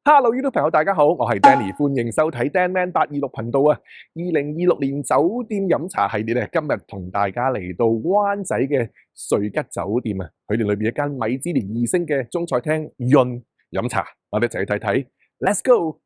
Hello YouTube 朋友，大家好，我係 Danny，歡迎收睇 Dan Man 826頻道啊。2026年酒店飲茶系列咧，今日同大家嚟到灣仔嘅瑞吉酒店啊，佢哋裏邊一間米芝蓮2星嘅中菜廳潤飲茶，我哋一齊去睇睇。Let's go！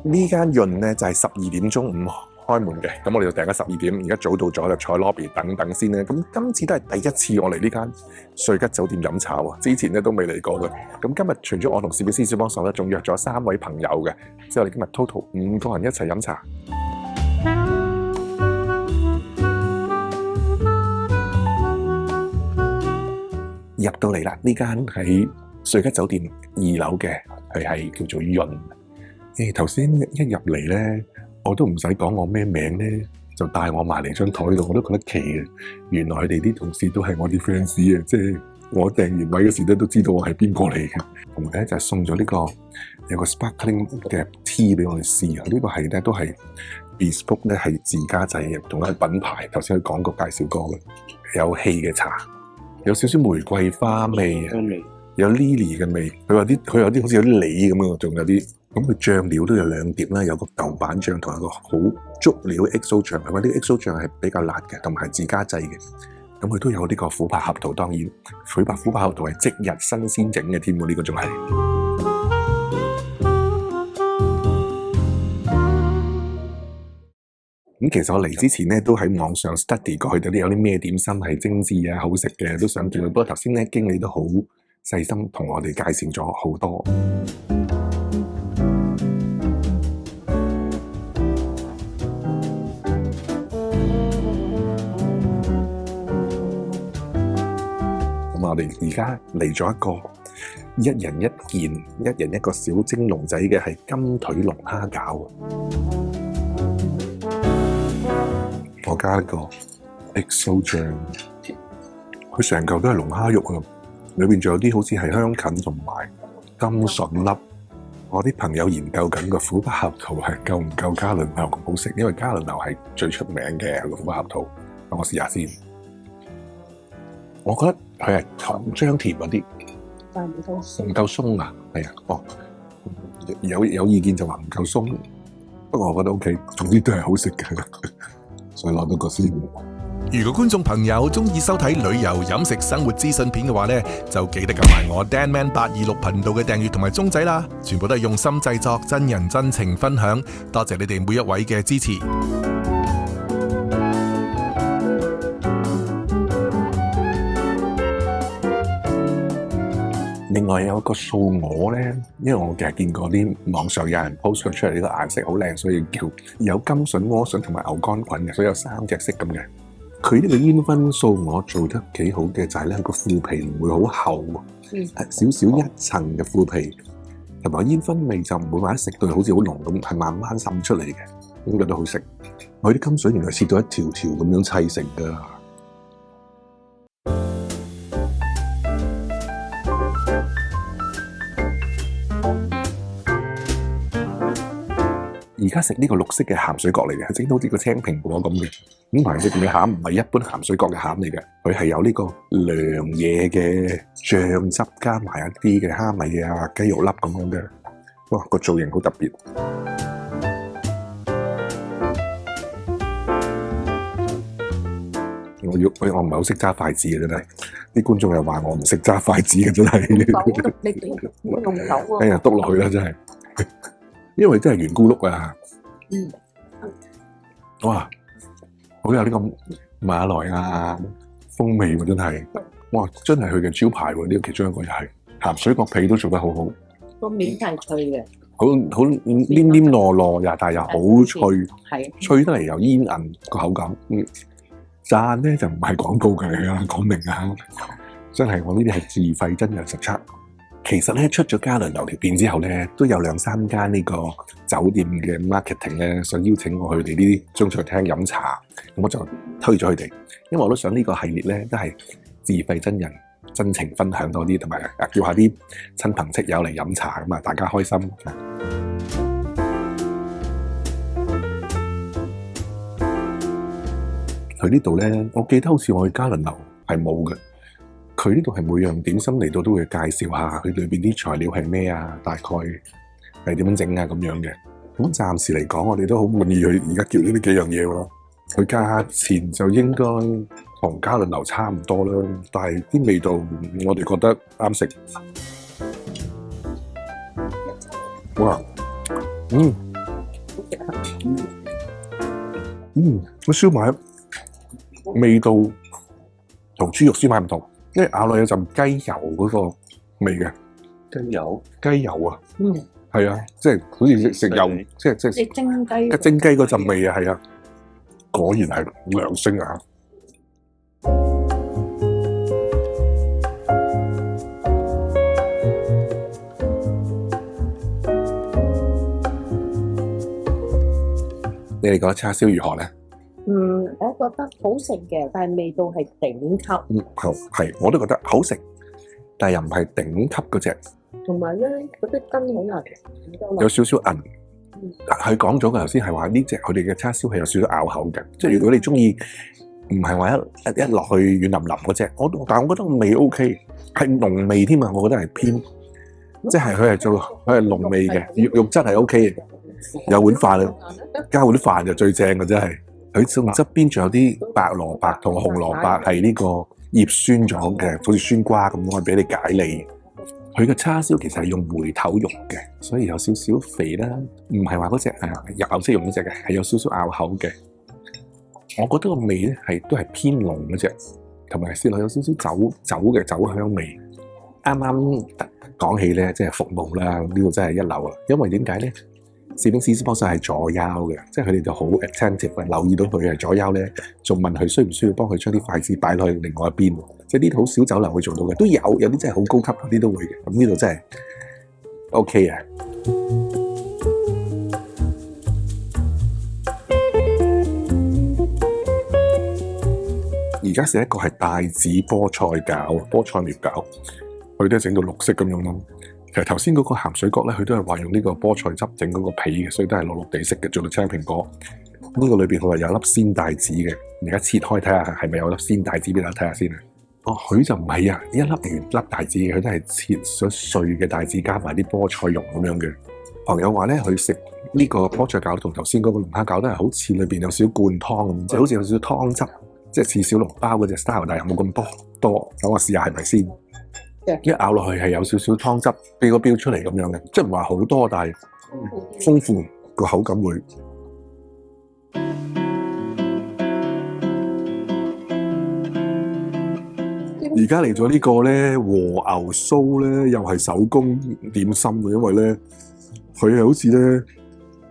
呢間潤咧就係12點鐘5開門嘅，咁我哋就訂咗12點，而家早到咗就坐 lobby 等等先咧。咁今次都係第一次我嚟呢間瑞吉酒店飲茶喎，之前咧都未嚟過嘅。咁今日除咗我同攝影師小幫手咧，仲約咗3位朋友嘅，即係我哋今日 total 5個人一齊飲茶。入到嚟啦，呢間喺瑞吉酒店2樓嘅，佢係叫做潤。頭先一入嚟咧，我都唔使講我咩名咧，就帶我埋嚟張台度，我都覺得奇嘅。原來佢哋啲同事都係我啲 fans 啊，即係我訂完位嗰時咧都知道我係邊個嚟嘅。同埋咧就係送咗呢個有個 sparkling 嘅 tea 俾我哋試啊。呢個係咧都係 bespoke 咧，係自家製嘅，同埋品牌。頭先佢廣告介紹過嘅，有氣嘅茶，有少少玫瑰花味，有 lily 嘅味。佢有啲好似有啲梨咁樣，仲有啲。咁佢醬料都有2碟啦，有個豆瓣醬同一個好足料 XO 醬，係咪？呢個 XO 醬係比較辣嘅，同埋係自家製嘅。咁佢都有呢個琥珀合桃，當然琥珀合桃係即日新鮮整嘅添喎，呢個仲係。咁其實我嚟之前咧都喺網上 study 過，佢哋有啲咩點心係精緻啊、好食嘅，都想見。不過頭先咧經理都好細心同我哋介紹咗好多。我哋而家嚟咗一個一人一件、一人一個小蒸籠仔嘅係金腿龍蝦餃，我加一個 XO 醬，佢成嚿都係龍蝦肉啊，裏邊仲有啲好似係香芹同埋甘筍粒。我啲朋友研究緊個琥珀合桃係夠唔夠嘉麟樓咁好食，因為嘉麟樓係最出名嘅個琥珀合桃。等我試下先。我覺得佢係糖漿甜嗰啲，但係唔夠鬆啊！係啊，有意見就話唔夠鬆，不過我覺得 OK， 總之都係好食嘅，所以攞到個先。如果觀眾朋友中意收睇旅遊、飲食、生活資訊片嘅話呢，就記得撳埋我 Dan Man 826頻道嘅訂閱同埋鐘仔啦，全部都係用心製作、真人真情分享，多謝你哋每一位嘅支持。另外有一個素鵝咧，因為我其實見過啲網上有人 post 出嚟，呢個顏色好靚，所以叫有金筍、萵筍同埋牛肝菌嘅，所以有3隻色咁嘅。佢呢個煙燻素鵝做得幾好嘅就係咧，個腐皮唔會好厚，少少一層嘅腐皮，同埋煙燻味就唔會話一食到好似好濃咁，係慢慢滲出嚟嘅，咁覺得好食。佢啲金筍原來切到一條條咁樣砌成㗎。而家食呢個綠色嘅鹹水角嚟嘅，係整到好似個青蘋果咁嘅。咁埋呢邊嘅餡唔係一般鹹水角嘅餡嚟嘅，佢係有呢個涼嘢嘅醬汁加埋一啲嘅蝦米啊、雞肉粒咁樣嘅。哇，個造型好特別。我唔係好識揸筷子嘅真係，啲觀眾又話我唔識揸筷子嘅真係。你用手喎。哎呀，篤落去啦真係。因為真係圓咕碌啊！哇，好有呢個馬來亞風味喎，真係哇，真係佢嘅招牌喎！呢個其中一個又係鹹水角皮都做得好好，個面係脆嘅，好黏黏糯糯呀，但係又好脆，係脆得嚟又煙韌個口感。讚咧就唔係廣告嘅，講明啊，真係我呢啲係自費真人實測。其實咧出咗嘉麟樓條片之後咧，都有2-3間呢個酒店嘅 marketing 咧，想邀請我去佢哋呢啲中菜廳飲茶，咁我就推咗佢哋，因為我都想呢個系列咧都係自費真人真情分享多啲，同埋叫下啲親朋戚友嚟飲茶咁啊，大家開心。佢呢度咧，我記得好似我去嘉麟樓係冇嘅。佢呢度係每樣點心嚟到都會介紹下佢裏邊啲材料係咩啊，大概係點樣整啊咁樣嘅。咁暫時嚟講，我哋都好滿意佢而家叫呢啲幾樣嘢咯。佢價錢就應該同嘉麟樓差唔多啦，但係啲味道我哋覺得啱食。哇！個燒賣味道同豬肉燒賣唔同。因為咬落有陣雞油嗰個味嘅，雞油啊，係啊，即係好似食油，即係蒸雞嗰陣味啊，係啊，果然係2星啊！你哋覺得叉燒如何咧？我覺得好食嘅，但係味道係頂級。好係，我都覺得好食，但係又唔係頂級嗰隻。同埋咧，嗰啲筋好難，有少少韌。佢講咗嘅頭先係話呢隻佢哋嘅叉燒係有少少咬口嘅，即係如果你中意唔係話一落去軟腍腍嗰隻，但係我覺得味 OK， 係濃味添啊！我覺得係偏，即係佢係濃味嘅，肉質係 OK 嘅。有碗飯加碗飯就最正嘅，真係。佢仲側邊仲有啲白蘿蔔同紅蘿蔔係呢個醃酸咗嘅，好似酸瓜咁，可以俾你解膩。佢嘅叉燒其實係用梅頭肉嘅，所以有少少肥啦，唔係話嗰隻有色用嗰隻嘅，係有少少咬口嘅。我覺得個味咧都係偏濃嗰隻，同埋試落有少少酒嘅酒香味。啱啱講起咧，即係服務啦，呢個真係一流啊！因為點解咧？攝影師幫手係左腰嘅，即係佢哋就好 attentive 嘅，留意到佢係左腰咧，仲問佢需唔需要幫佢將啲筷子擺落去另外一邊，即係呢啲好少酒樓會做到嘅，都有啲真係好高級嗰啲都會嘅。咁呢度真係 OK 啊！而家食一個係帶子菠菜餃、菠菜苗餃，佢都係整到綠色咁樣咯。其實頭先嗰個鹹水角咧，佢都係話用呢個菠菜汁整嗰個皮嘅，所以都係綠綠地色嘅，做到青蘋果。呢個裏邊佢話有粒鮮帶子嘅，而家切開睇下係咪有粒鮮帶子俾大家睇下先啊！哦，佢就唔係啊，一粒圓粒帶子嘅，佢都係切咗碎嘅帶子加埋啲菠菜蓉咁樣嘅。朋友話咧，佢食呢個菠菜餃同頭先嗰個龍蝦餃都係好似裏邊有少灌湯咁，即係好似有少少湯汁，即係似小籠包嗰隻 style，但係又冇咁多。等我試下係咪先？一咬落去係有少少湯汁俾個標出嚟咁樣嘅，即係唔話好多，但係豐富個口感會。而家嚟咗呢個咧和牛酥咧，又係手工點心嘅，因為咧佢係好似咧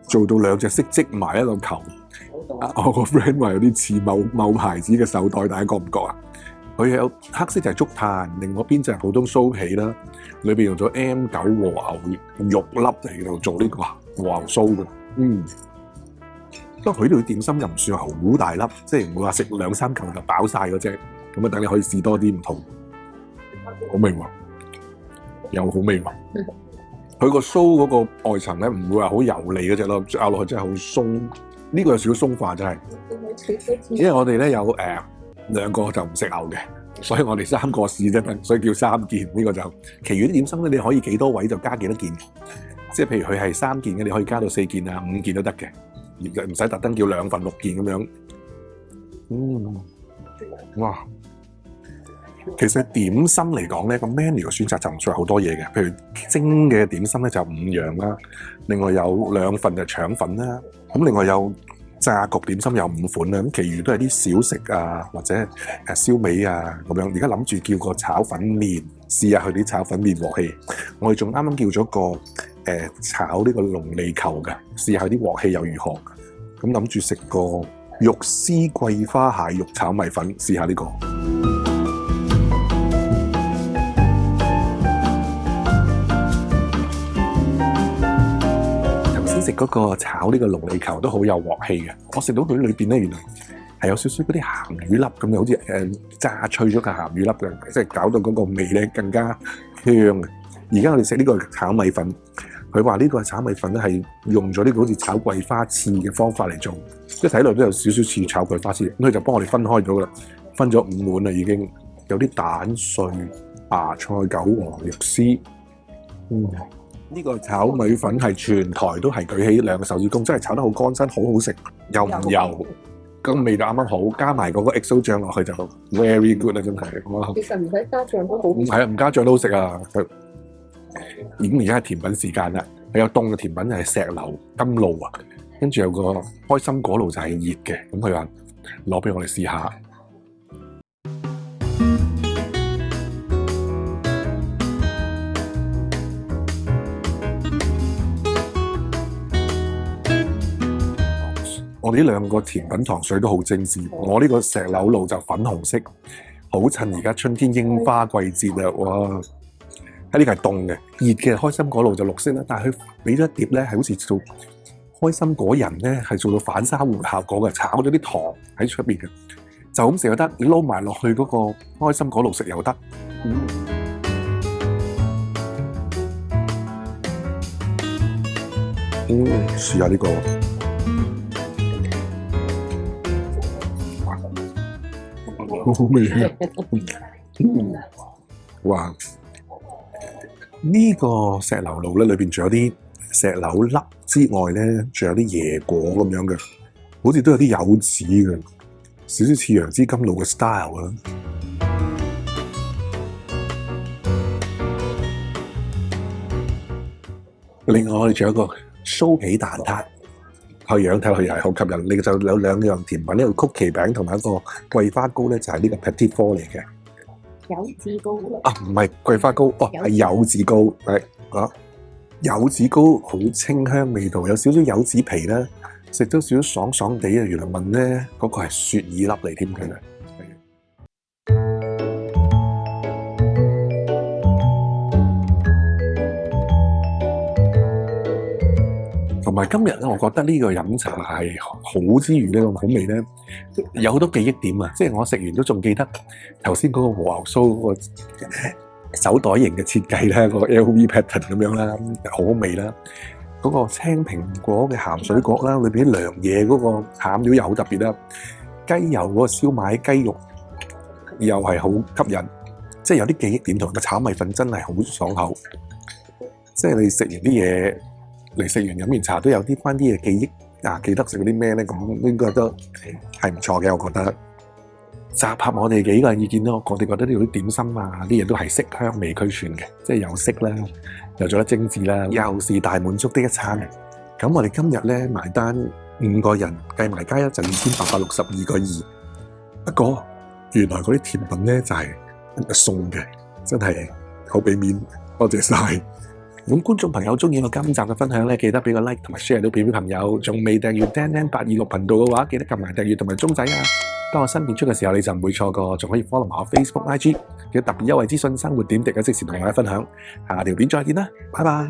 做到2隻色織埋一個球。我個 friend 話有啲似某牌子嘅手袋，大家覺唔覺啊？佢有黑色就係竹炭，另外邊就係普通酥皮啦，裏邊用咗 M9 和牛肉粒嚟到做呢個和牛酥嘅。不過佢呢度點心又唔算好大粒，即係唔會話食2-3嚿就飽晒嗰隻。咁啊，等你可以試多啲唔同，好味喎，又好味喎。佢個酥嗰個外層咧，唔會話好油膩嗰隻咯，咬落去真係好鬆。呢個有少少鬆化真係，因為我哋咧有2個就唔食牛嘅，所以我哋3個試啫，所以叫3件。呢個就，其餘啲點心咧，你可以幾多位就加幾多件，即係譬如佢係3件嘅，你可以加到4件啊、5件都得嘅，唔使特登叫2份6件咁樣。哇！其實點心嚟講咧，個 menu 嘅選擇就唔算好多嘢嘅，譬如蒸嘅點心咧就5樣啦，另外有2份就腸粉啦，咁另外有炸焗點心有5款啦，咁其餘都係啲小食啊或者燒味啊咁樣。而家諗住叫個炒粉麵，試下佢啲炒粉麵鑊氣。我哋仲啱啱叫咗個炒呢個龍脷球嘅，試下啲鑊氣又如何。咁諗住食個肉絲桂花蟹肉炒米粉，試下呢個。食嗰個炒呢個龍脷球都好有鑊氣嘅。我食到佢裏邊咧，原來係有少少嗰啲鹹魚粒咁嘅，好似炸脆咗嘅鹹魚粒嘅，即係搞到嗰個味咧更加香嘅。而家我哋食呢個炒米粉，佢話呢個炒米粉咧係用咗呢個好似炒桂花翅嘅方法嚟做，即係睇落都有少少似炒桂花翅。咁佢就幫我哋分開咗噶啦，分咗5碗啦已經，有啲蛋碎、芽菜、韭黃、肉絲。呢個炒米粉係全台都係舉起2個手指公，真係炒得好乾身，好好食，又唔油，個味道啱啱好，加埋嗰個 XO 醬落去就 very good 啦，真係。哇！其實唔使加醬都好。唔係啊，唔加醬都好食啊！已經而家係甜品時間啦，佢有凍嘅甜品係石榴甘露啊，跟住有個開心果露就係熱嘅，咁佢話攞俾我哋試下。我哋呢2個甜品糖水都好精緻，我呢個石榴露就粉紅色，好襯而家春天櫻花季節啊！哇！喺呢個係凍嘅，熱嘅開心果露就綠色啦，但係佢俾咗一碟咧係好似做開心果仁咧，係做到反沙芋效果嘅，炒咗啲糖喺出邊嘅，就咁食又得，你撈埋落去嗰個開心果露食又得。試下呢個。好好味啊！哇！呢個石榴露咧，裏邊仲有啲石榴粒之外咧，仲有啲椰果咁樣嘅，好似都有啲柚子嘅，少少似楊枝甘露嘅 style 啊！另外我哋仲有一個酥皮蛋撻。個樣睇落去又係好吸引，你就有2樣甜品，呢個曲奇餅同埋一個桂花糕咧，就係呢個 Petit Four 嚟嘅。柚子糕啊，唔係桂花糕，係柚子糕，係啊，柚子糕好清香味道，有少少柚子皮啦，食到少少爽爽地啊！原來問咧嗰個係雪耳粒嚟添嘅。同埋今日咧，我覺得呢個飲茶係好之餘呢個好味咧，有好多記憶點啊！即係我食完都仲記得頭先嗰個和牛酥嗰個手袋型嘅設計啦，個 LV pattern 咁樣啦，好好味啦。嗰個青蘋果嘅鹹水角啦，裏邊啲涼嘢嗰個餡料又好特別啦。雞油嗰個燒賣雞肉又係好吸引，即係有啲記憶點同個炒米粉真係好爽口。即係你食完啲嘢。嚟食完飲完茶都有啲翻啲嘅記憶啊，記得食嗰啲咩咧？咁應該都係唔錯嘅，我覺得。集合我哋幾個人意見咯，我哋覺得呢啲點心啊，啲嘢都係色香味俱全嘅，即係有色啦，又做得精緻啦，又是大滿足的一餐。咁我哋今日咧埋單5個人，計埋加一就2862個2。不過原來嗰啲甜品咧就係送嘅，真係好俾面，多謝晒。咁觀眾朋友中意我今集嘅分享咧，記得俾個 like 同埋 share 到俾朋友。仲未訂閱 DanNan826頻道嘅話，記得撳埋訂閱同埋鐘仔啊！當我新片出嘅時候，你就唔會錯過。仲可以 follow 埋我 Facebook、IG 嘅特別優惠資訊、生活點滴嘅即時同大家分享。下條片再見啦，拜拜。